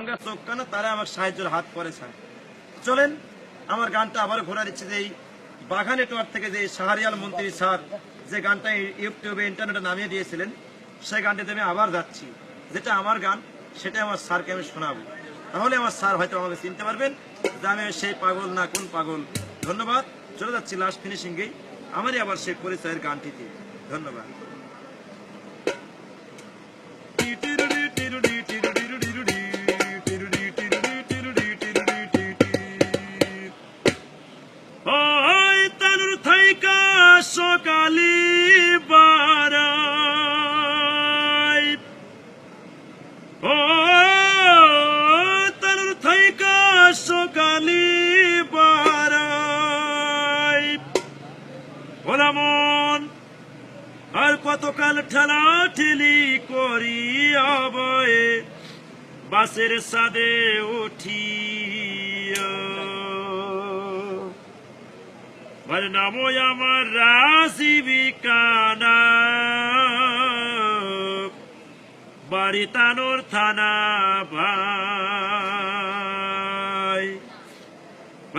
ভাঙ্গা চোখ কানা তারা আমার সাহায্যের হাত করেছে। চলেন আমার গানটা আবার ঘোরা দিচ্ছে যে এই বাঘা নেটওয়ার্ক থেকে যে শাহরিয়াল মন্ত্রী স্যার যে গানটা ইউটিউবে ইন্টারনেটে নামিয়ে দিয়েছিলেন সেই গানটিতে আমি আবার যাচ্ছি, যেটা আমার গান সেটা আমার স্যারকে আমি শোনাবো। তাহলে আমার স্যার হয়তো আমাকে চিনতে পারবেন যে আমি সেই পাগল না কোন পাগল। ধন্যবাদ। চলে যাচ্ছি লাস্ট ফিনিশিংয়েই আমারই আবার সেই পরিচয়ের গানটিতে। ধন্যবাদ। সকালি বারাই ও তার থাইকা সকালি বারাই ওরা মন আর কতকাল ঠেলা ঠেলি করি আবয়ে বাসের সাদে উঠিয়া নামো আমার রাশিবি কানা বাড়ি তানোর থানা ভাই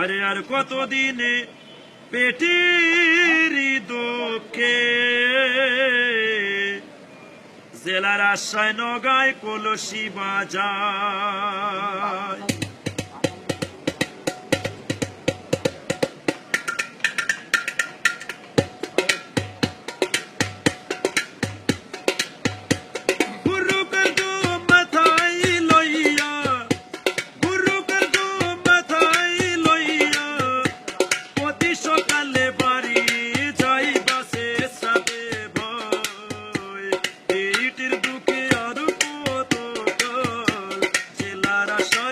আরে আর কতদিনে পেটের দুঃখে জেলার আশায় নগায় কলসি বাজায়। Para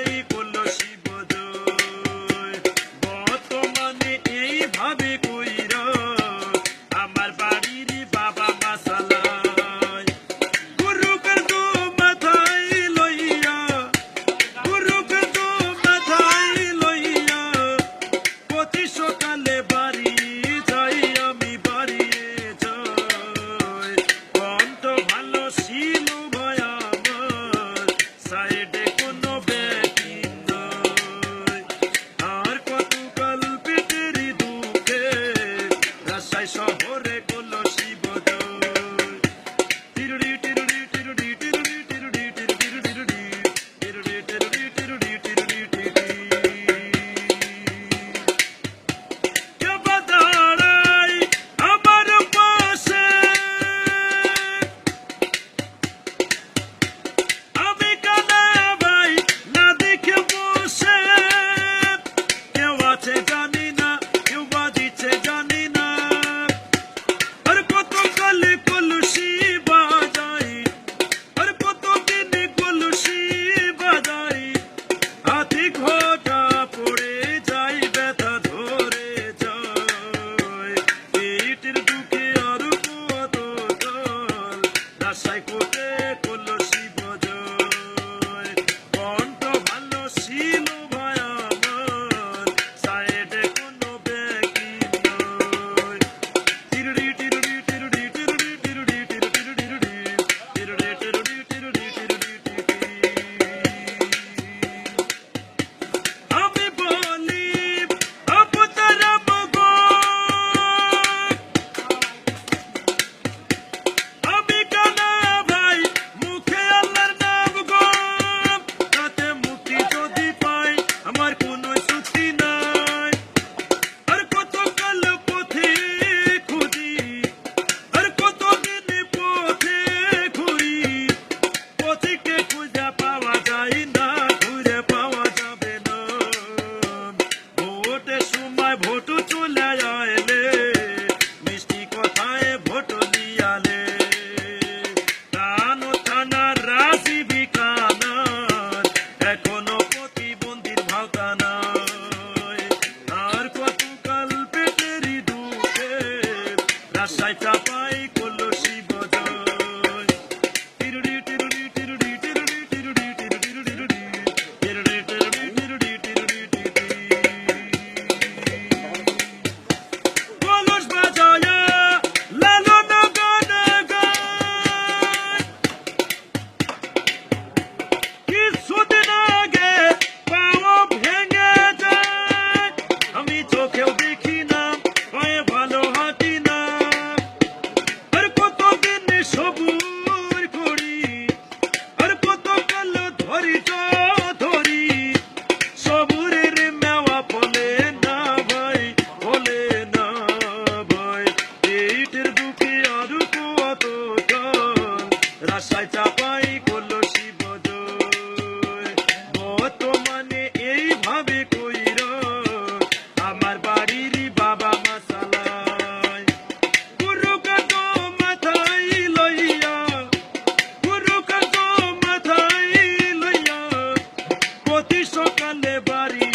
সকালে বাড়ি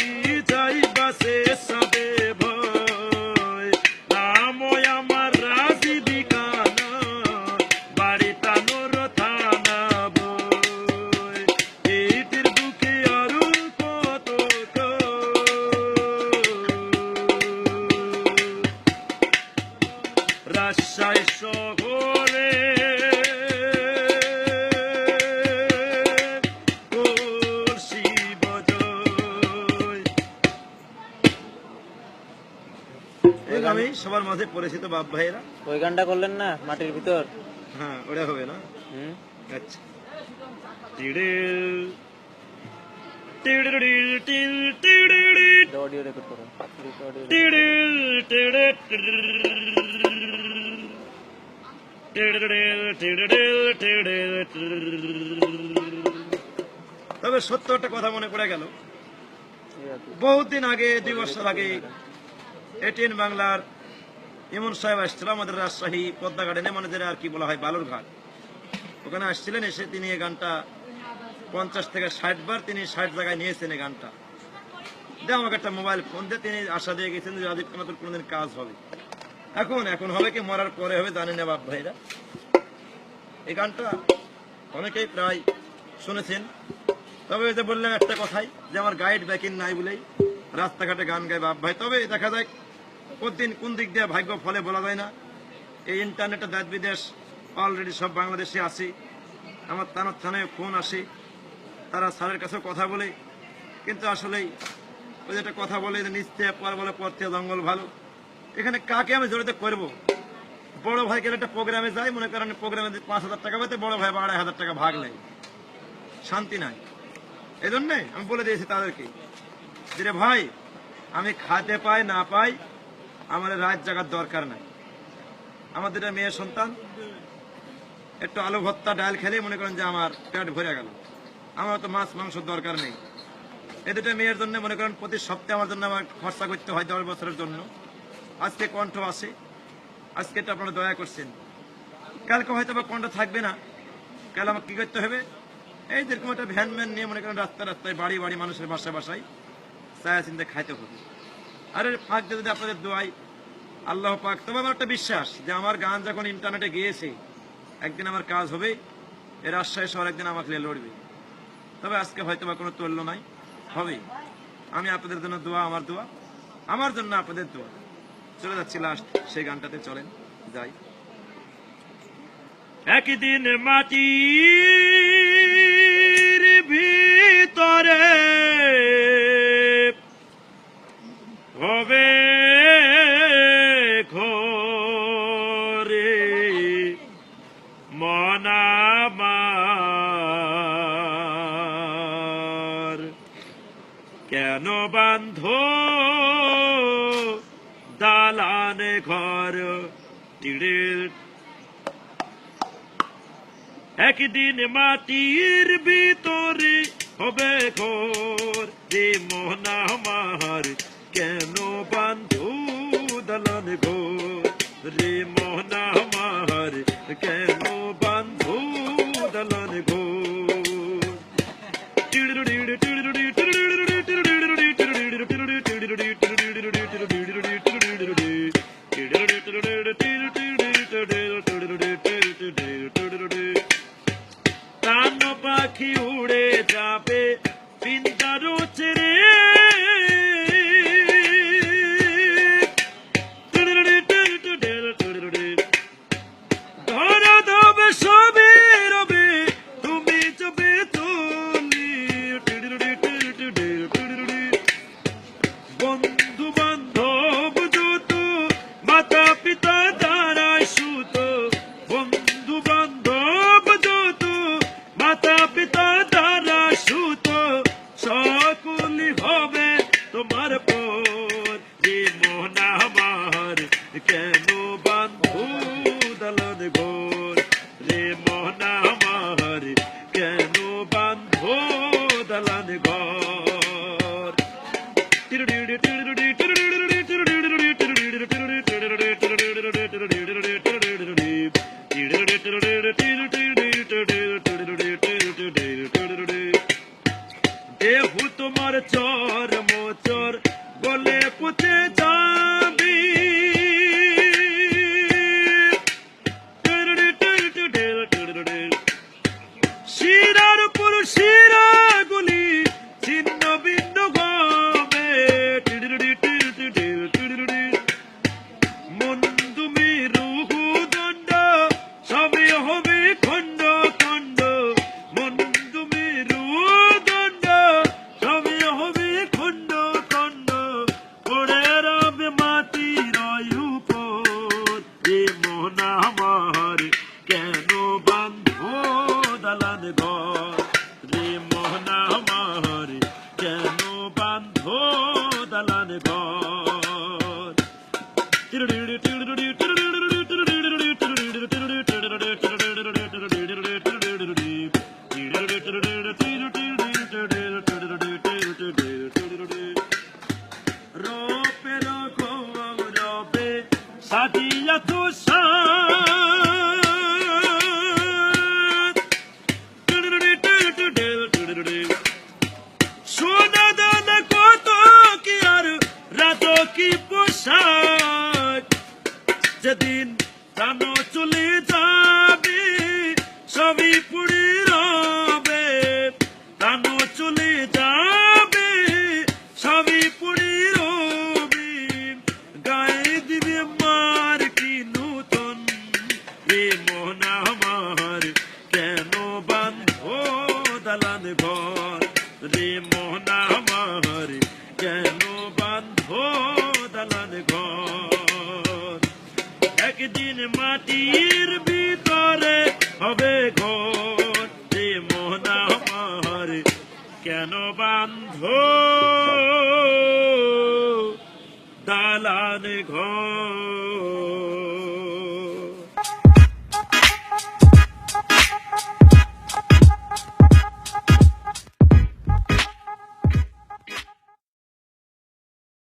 যাই বাসে সাদে ভয় নাময় আমার রাজীবী কানা বাড়ি তানোর থানা বই এইটির বুকে আরো কত রাজশাহী শহরে আমি সবার মাঝে পরিচিত বাপ ভাইয়েরা ওই গানটা করলেন না মাটির ভিতর হ্যাঁ ওটা হবে না আচ্ছা অডিও রেকর্ড করো তবে সত্য একটা কথা মনে পড়ে গেল বহুদিন আগে 2 বছর আগে এটিএন বাংলার ইমন সাহেব আসছিল আমাদের রাজশাহী পদ্মা গার্ডেনে মানে যেটা আর কি বলা হয় বালুরঘাট ওখানে আসছিলেন এসে তিনি এই গানটা 50 থেকে 60 বার তিনি 60 জায়গায় নিয়েছেন এই গানটা দিয়ে আমাকে একটা মোবাইল ফোন দিয়ে তিনি আশা দিয়ে গেছেন যে রাজীব খান তোর কোনোদিন কাজ হবে এখন হবে কি মরার পরে হবে জানি না বাপ ভাইরা এই গানটা অনেকেই প্রায় শুনেছেন তবে যে বললাম একটা কথাই যে আমার গাইড ব্যাকিং নাই বলেই রাস্তাঘাটে গান গায় বাপ ভাই তবে দেখা যায় প্রতিদিন কোন দিক দিয়ে ভাগ্য ফলে বলা যায় না এই ইন্টারনেটে দেশ বিদেশ অলরেডি সব বাংলাদেশে আসে আমার থানায় ফোন আসে তারা স্যারের কাছে কথা বলে কিন্তু আসলেই ওই যেটা কথা বলে নিচতে পর বলে পথে জঙ্গল ভালো এখানে কাকে আমি জড়িত করবো বড় ভাই গেলে একটা প্রোগ্রামে যাই মনে করেন প্রোগ্রামে 5,000 টাকা পেতে বড় ভাই 2,500 টাকা ভাগ নেই শান্তি নাই এই জন্যে আমি বলে দিয়েছি তাদেরকে যে ভাই আমি খাতে পাই না পাই আমার রাত জাগার দরকার নাই আমাদের মেয়ে সন্তান একটু আলু ভর্তা ডাল খেলে মনে করেন যে আমার পেট ভরে গেল আমার তো মাছ মাংস দরকার নেই এই দুটো মেয়ের জন্য মনে করেন প্রতি সপ্তাহে আমার জন্য আমার খরচা করতে হয় 10 বছরের জন্য আজকে কণ্ঠ আসে আজকে এটা আপনারা দয়া করছেন কালকে হয়তো বা কণ্ঠ থাকবে না কাল আমাকে কি করতে হবে এই যেরকম একটা ভ্যান নিয়ে মনে করেন রাস্তায় বাড়ি মানুষের বাসায় ছায়া চিন্তা খাইতে হবে আরে ফাঁক যদি আপনাদের দোয়াই আল্লাহ পাক তবে আমার একটা বিশ্বাস যে আমার গান যখন ইন্টারনেটে গিয়েছে একদিন আমার কাজ হবে এই রাজশাহী শহর একদিন আমাকে লড়বে তবে আজকে হয়তো বা কোনো তুল্য নাই হবে আমি আপনাদের জন্য দোয়া আমার জন্য আপনাদের দোয়া চলে যাচ্ছি লাস্ট সেই গানটাতে চলেন যাই একদিন মাটির ভিতরে হবে ঘরে মনামার কেন বান্ধ দালান ঘর একদিন মাটির ভিতরে হবে ঘর রে মনামার কেন বান্ধু দালান ঘর রে মনামার কেন বান্ধু দালান ঘর কান পাখি উড়ে যাবে পিন্তারো ছেড়ে ধরা দেবে সবে রবে তুমি চবে তুলি বন্ধু বান্ধব যত মাতা পিতা দ্বারাই সুত বন্ধু বান্ধব যত মাতা পিতা দ্বারা সুত সকলি হবে তোমার পর যে মোহনা আমার কেন বান্ধু দলন ঘোর রে মোহনা আমার কেন বান্ধু দলন ঘর এহু তোমার চর মোচর গলে পুঁতে যাবি শিরার উপর শিরাগুলি ছিন্ন ভিন্ন হবে মন্দুমি রুহু দণ্ড সবই হবে খণ্ড খণ্ড মন্দুমি রুহু দণ্ড সবই হবে খণ্ড খণ্ড পড়ে রবে মাটির উপর এ মন আমার কেন বান্ধো দালান ঘর রে মন আমার কেন বান্ধো দালান ঘর রোপে রকম রবে সাজিয়া তো সোনা দানা কত কি আর রাত কি পোশাক যেদিন প্রাণ চলে যাবে সবই পুড়ে রবে প্রাণ চলে যাবে সবই পুড়ে রবে গায়ে দিবে মার কি নূতন এ মন আমার কেন বান্ধো দালান ঘর রে মন আমার কেন বান্ধো দালান ঘর একদিন মাটির ভিতরে হবে ঘর রে মন আমার কেন বান্ধো দালান ঘর।